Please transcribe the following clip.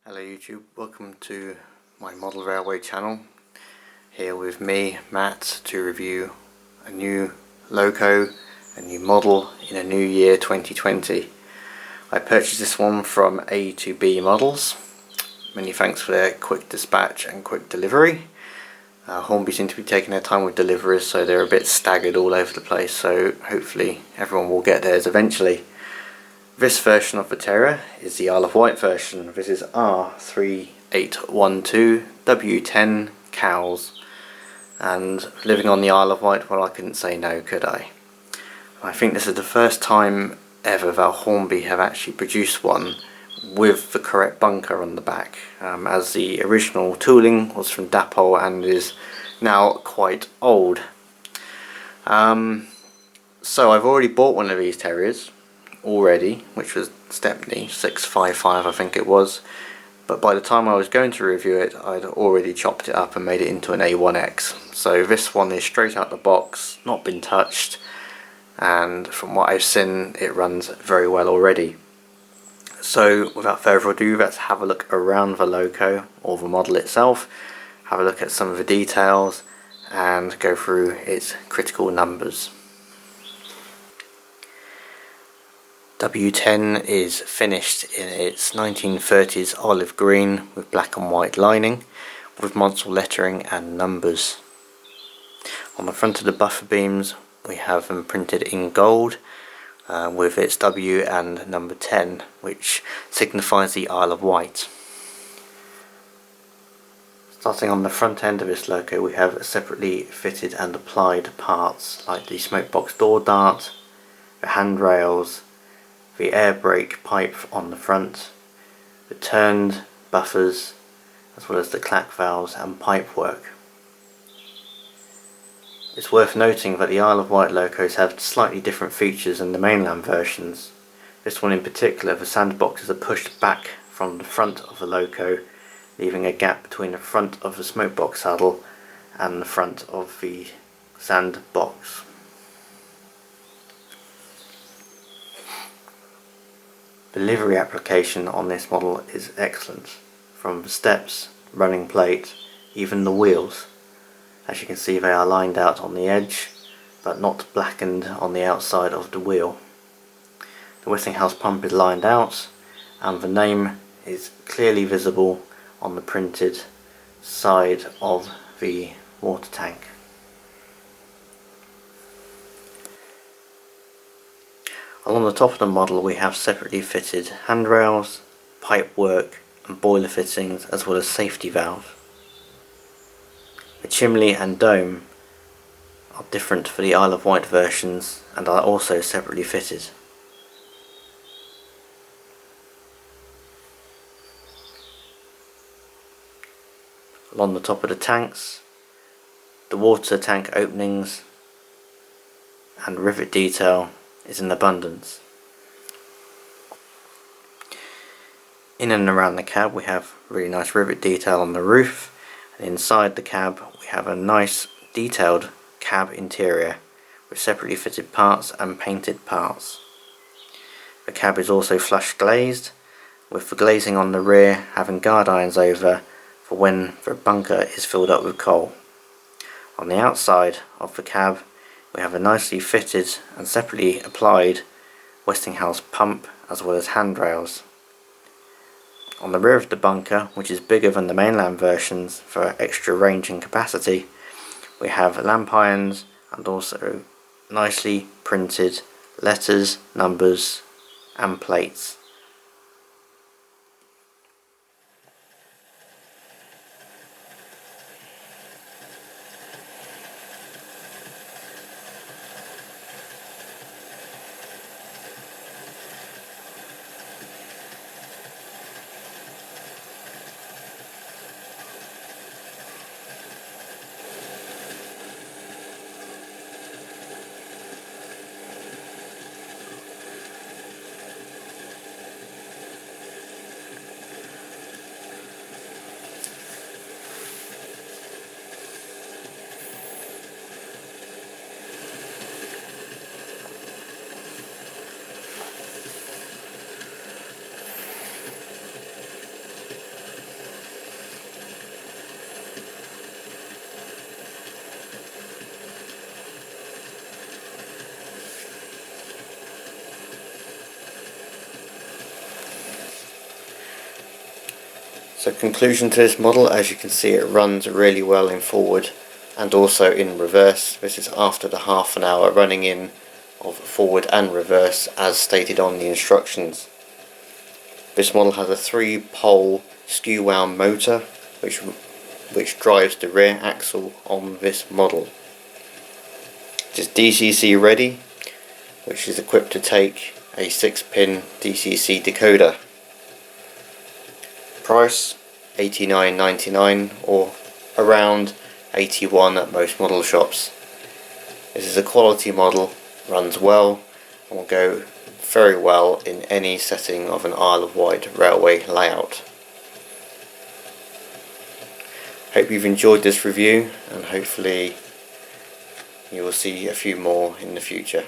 Hello YouTube, welcome to my model railway channel. Here with me, Matt, to review a new loco, a new model in a new year 2020. I purchased this one from A2B Models. Many thanks for their quick dispatch and quick delivery. Hornby seem to be taking their time with deliveries, so they're a bit staggered all over the place, so hopefully everyone will get theirs eventually. This version of the Terrier is the Isle of Wight version. This is R3812 W13 Carisbrooke, and living on the Isle of Wight, well, I couldn't say no, could I? I think this is the first time ever that Hornby have actually produced one with the correct bunker on the back, as the original tooling was from Dapol and is now quite old. So I've already bought one of these terriers already, which was Stepney 655 I think it was, but by the time I was going to review it I'd already chopped it up and made it into an A1X. So this one is straight out the box, not been touched, and from what I've seen it runs very well already. So without further ado, let's have a look around the loco or the model itself, have a look at some of the details and go through its critical numbers. W10 is finished in its 1930s olive green with black and white lining, with Maunsell lettering and numbers. On the front of the buffer beams we have them printed in gold, with its W and number 10, which signifies the Isle of Wight. Starting on the front end of this loco, we have separately fitted and applied parts like the smokebox door dart, the handrails, the air brake pipe on the front, the turned buffers, as well as the clack valves and pipe work. It's worth noting that the Isle of Wight locos have slightly different features than the mainland versions. This one in particular, the sandboxes are pushed back from the front of the loco, leaving a gap between the front of the smokebox saddle and the front of the sandbox. The livery application on this model is excellent, from the steps, running plate, even the wheels. As you can see, they are lined out on the edge, but not blackened on the outside of the wheel. The Westinghouse pump is lined out, and the name is clearly visible on the printed side of the water tank. Along the top of the model we have separately fitted handrails, pipe work and boiler fittings, as well as safety valve. The chimney and dome are different for the Isle of Wight versions and are also separately fitted. Along the top of the tanks, the water tank openings and rivet detail is in abundance. In and around the cab we have really nice rivet detail on the roof, and inside the cab we have a nice detailed cab interior with separately fitted parts and painted parts. The cab is also flush glazed, with the glazing on the rear having guard irons over for when the bunker is filled up with coal. On the outside of the cab we have a nicely fitted and separately applied Westinghouse pump, as well as handrails. On the rear of the bunker, which is bigger than the mainland versions for extra range and capacity, we have lamp irons and also nicely printed letters, numbers and plates. So conclusion to this model, as you can see, it runs really well in forward and also in reverse. This is after the half an hour running in of forward and reverse as stated on the instructions. This model has a 3-pole skew wound motor which drives the rear axle on this model. It is DCC ready, which is equipped to take a 6-pin DCC decoder. Price $89.99 or around $81 at most model shops. This is a quality model, runs well and will go very well in any setting of an Isle of Wight railway layout. Hope you've enjoyed this review and hopefully you will see a few more in the future.